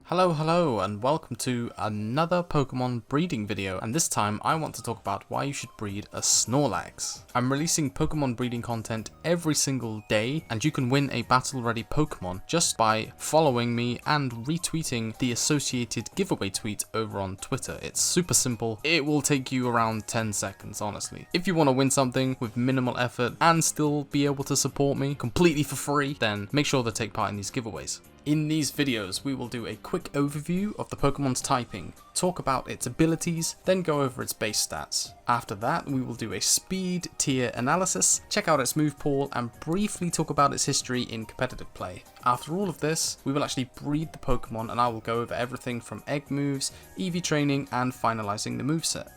Hello, and welcome to another Pokemon breeding video, and this time I want to talk about why you should breed a Snorlax. I'm releasing Pokemon breeding content every single day, and you can win a battle-ready Pokemon just by following me and retweeting the associated giveaway tweet over on Twitter. It's super simple. It will take you around 10 seconds, honestly. If you want to win something with minimal effort and still be able to support me completely for free, then make sure to take part in these giveaways. In these videos, we will do a quick overview of the Pokemon's typing, talk about its abilities, then go over its base stats. After that, we will do a speed tier analysis, check out its move pool, and briefly talk about its history in competitive play. After all of this, we will actually breed the Pokemon, and I will go over everything from egg moves, EV training, and finalizing the moveset.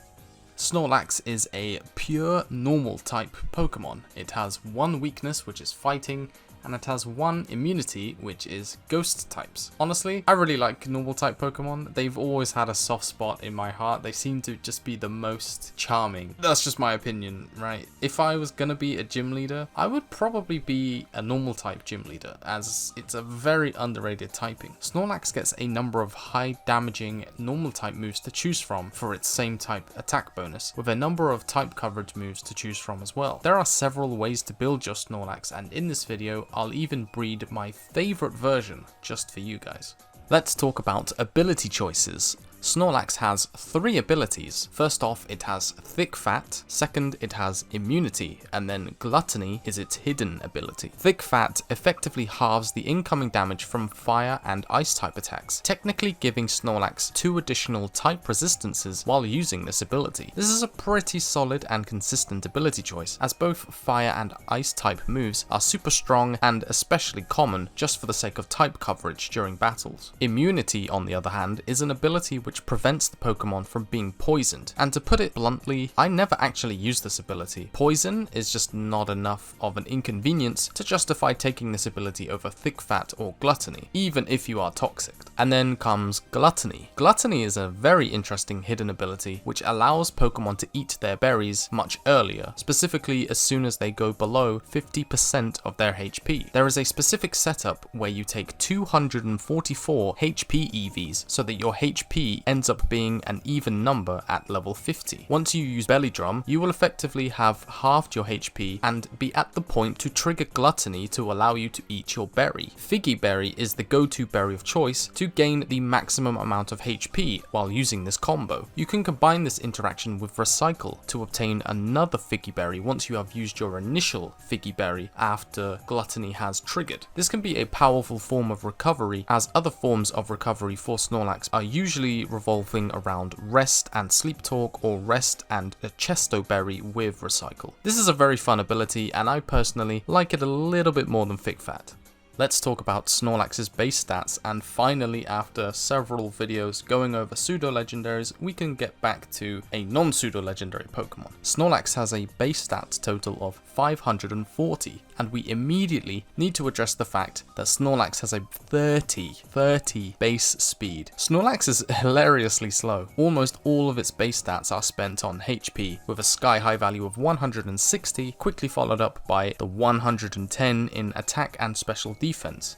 Snorlax is a pure normal type Pokemon. It has one weakness, which is fighting, and it has one immunity, which is ghost types. Honestly, I really like normal type Pokemon. They've always had a soft spot in my heart. They seem to just be the most charming. That's just my opinion, right? If I was gonna be a gym leader, I would probably be a normal type gym leader, as it's a very underrated typing. Snorlax gets a number of high damaging normal type moves to choose from for its same type attack bonus, with a number of type coverage moves to choose from as well. There are several ways to build your Snorlax, and in this video, I'll even breed my favorite version just for you guys. Let's talk about ability choices. Snorlax has 3 abilities. First off, it has Thick Fat, second it has Immunity, and then Gluttony is its hidden ability. Thick Fat effectively halves the incoming damage from fire and ice type attacks, technically giving Snorlax 2 additional type resistances while using this ability. This is a pretty solid and consistent ability choice, as both fire and ice type moves are super strong and especially common just for the sake of type coverage during battles. Immunity, on the other hand, is an ability which prevents the Pokemon from being poisoned. And to put it bluntly, I never actually use this ability. Poison is just not enough of an inconvenience to justify taking this ability over Thick Fat or Gluttony, even if you are toxic. And then comes Gluttony. Gluttony is a very interesting hidden ability which allows Pokemon to eat their berries much earlier, specifically as soon as they go below 50% of their HP. There is a specific setup where you take 244 HP EVs so that your HP ends up being an even number at level 50. Once you use Belly Drum, you will effectively have halved your HP and be at the point to trigger Gluttony to allow you to eat your berry. Figgy Berry is the go-to berry of choice to gain the maximum amount of HP while using this combo. You can combine this interaction with Recycle to obtain another Figgy Berry once you have used your initial Figgy Berry after Gluttony has triggered. This can be a powerful form of recovery, as other forms of recovery for Snorlax are usually revolving around Rest and Sleep Talk, or Rest and a Chesto Berry with Recycle. This is a very fun ability, and I personally like it a little bit more than Thick Fat. Let's talk about Snorlax's base stats, and finally, after several videos going over pseudo-legendaries, we can get back to a non-pseudo-legendary Pokemon. Snorlax has a base stats total of 540, and we immediately need to address the fact that Snorlax has a 30 base speed. Snorlax is hilariously slow. Almost all of its base stats are spent on HP, with a sky-high value of 160, quickly followed up by the 110 in attack and special defense.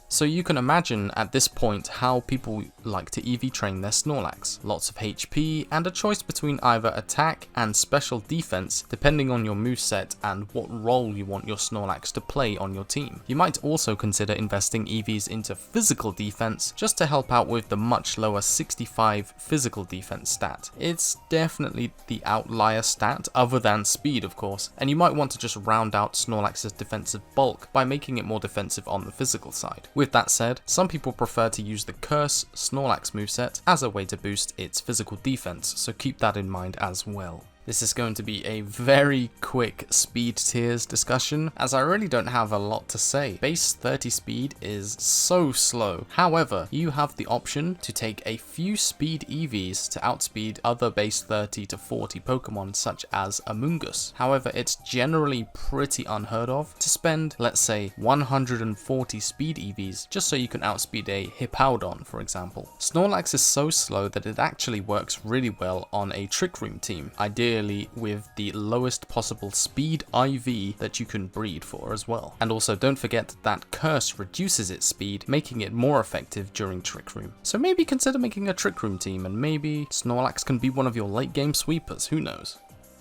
So you can imagine at this point how people like to EV train their Snorlax. Lots of HP and a choice between either attack and special defense depending on your moveset and what role you want your Snorlax to play on your team. You might also consider investing EVs into physical defense just to help out with the much lower 65 physical defense stat. It's definitely the outlier stat, other than speed of course, and you might want to just round out Snorlax's defensive bulk by making it more defensive on the physical side. With that said, some people prefer to use the Curse Snorlax moveset as a way to boost its physical defense, so keep that in mind as well. This is going to be a very quick speed tiers discussion, as I really don't have a lot to say. Base 30 speed is so slow. However, you have the option to take a few speed EVs to outspeed other base 30 to 40 Pokemon such as Amoonguss. However, it's generally pretty unheard of to spend, let's say, 140 speed EVs just so you can outspeed a Hippowdon, for example. Snorlax is so slow that it actually works really well on a Trick Room team. Ideally clearly with the lowest possible speed IV that you can breed for as well. And also don't forget that Curse reduces its speed, making it more effective during Trick Room. So maybe consider making a Trick Room team, and maybe Snorlax can be one of your late game sweepers, who knows.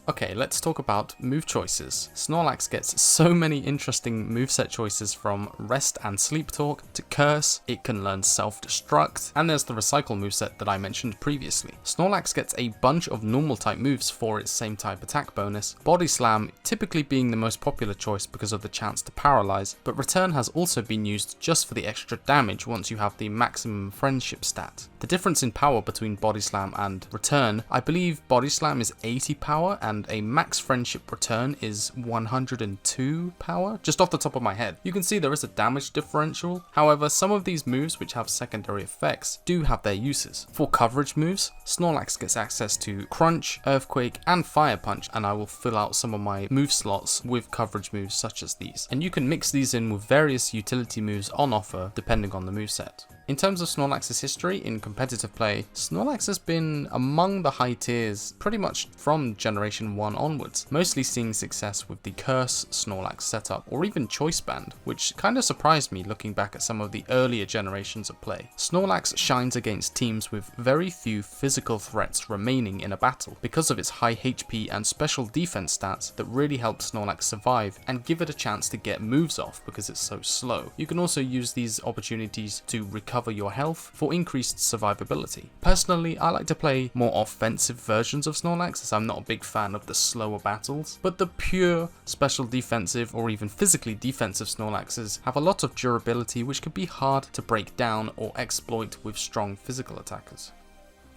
Okay, let's talk about move choices. Snorlax gets so many interesting moveset choices, from Rest and Sleep Talk to Curse. It can learn Self-Destruct, and there's the Recycle moveset that I mentioned previously. Snorlax gets a bunch of normal type moves for its same type attack bonus, Body Slam typically being the most popular choice because of the chance to paralyze, but Return has also been used just for the extra damage once you have the maximum friendship stat. The difference in power between Body Slam and Return, I believe Body Slam is 80 power and a max friendship return is 102 power, just off the top of my head. You can see there is a damage differential. However, some of these moves which have secondary effects do have their uses. For coverage moves, Snorlax gets access to Crunch, Earthquake and Fire Punch, and I will fill out some of my move slots with coverage moves such as these. And you can mix these in with various utility moves on offer depending on the moveset. In terms of Snorlax's history in competitive play, Snorlax has been among the high tiers pretty much from Generation 1 onwards, mostly seeing success with the Curse Snorlax setup or even Choice Band, which kind of surprised me looking back at some of the earlier generations of play. Snorlax shines against teams with very few physical threats remaining in a battle because of its high HP and special defense stats that really help Snorlax survive and give it a chance to get moves off because it's so slow. You can also use these opportunities to recover your health for increased survivability. Personally, I like to play more offensive versions of Snorlax as I'm not a big fan of the slower battles, but the pure special defensive or even physically defensive Snorlaxes have a lot of durability which can be hard to break down or exploit with strong physical attackers.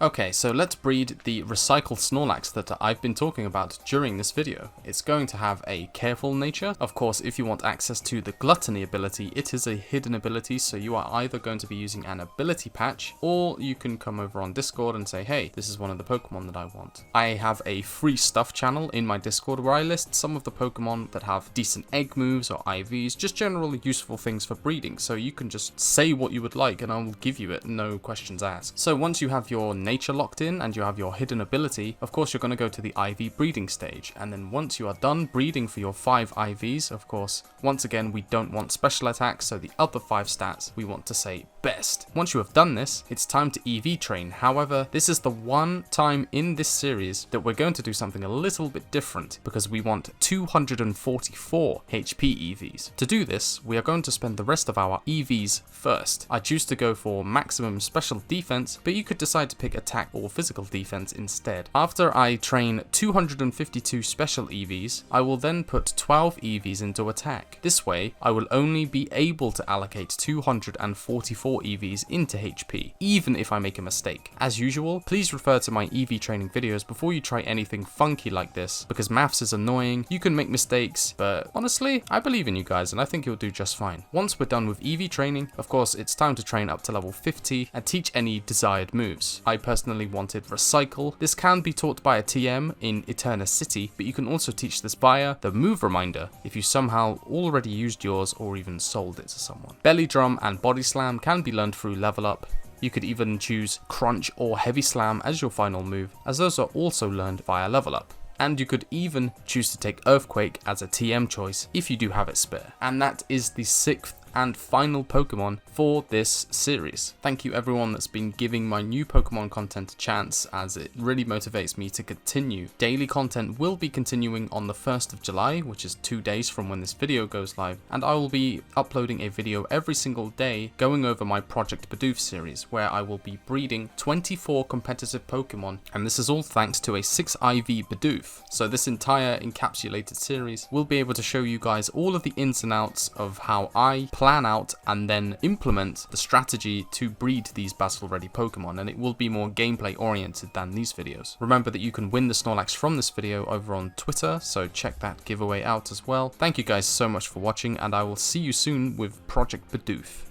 Okay, so let's breed the Recycle Snorlax that I've been talking about during this video. It's going to have a careful nature. Of course, if you want access to the Gluttony ability, it is a hidden ability, so you are either going to be using an ability patch, or you can come over on Discord and say, hey, this is one of the Pokemon that I want. I have a free stuff channel in my Discord where I list some of the Pokemon that have decent egg moves or IVs, just generally useful things for breeding, so you can just say what you would like and I will give you it, no questions asked. So once you have your nature locked in and you have your hidden ability, of course you're going to go to the IV breeding stage, and then once you are done breeding for your 5 IVs, of course, once again we don't want special attacks, so the other 5 stats we want to say best. Once you have done this, it's time to EV train. However, this is the one time in this series that we're going to do something a little bit different because we want 244 HP EVs. To do this, we are going to spend the rest of our EVs first. I choose to go for maximum special defense, but you could decide to pick attack or physical defense instead. After I train 252 special EVs, I will then put 12 EVs into attack. This way, I will only be able to allocate 244 EVs into HP, even if I make a mistake. As usual, please refer to my EV training videos before you try anything funky like this, because maths is annoying, you can make mistakes, but honestly, I believe in you guys and I think you'll do just fine. Once we're done with EV training, of course, it's time to train up to level 50 and teach any desired moves. I personally wanted Recycle. This can be taught by a TM in Eterna City, but you can also teach this via the Move Reminder if you somehow already used yours or even sold it to someone. Belly Drum and Body Slam can be learned through Level Up. You could even choose Crunch or Heavy Slam as your final move, as those are also learned via Level Up. And you could even choose to take Earthquake as a TM choice if you do have it spare. And that is the 6th and final Pokemon for this series. Thank you everyone that's been giving my new Pokemon content a chance, as it really motivates me to continue. Daily content will be continuing on the 1st of July, which is 2 days from when this video goes live, and I will be uploading a video every single day going over my Project Bidoof series, where I will be breeding 24 competitive Pokemon, and this is all thanks to a 6 IV Bidoof. So this entire encapsulated series will be able to show you guys all of the ins and outs of how I plan out and then implement the strategy to breed these battle ready Pokemon, and it will be more gameplay oriented than these videos. Remember that you can win the Snorlax from this video over on Twitter, so check that giveaway out as well. Thank you guys so much for watching, and I will see you soon with Project Bidoof.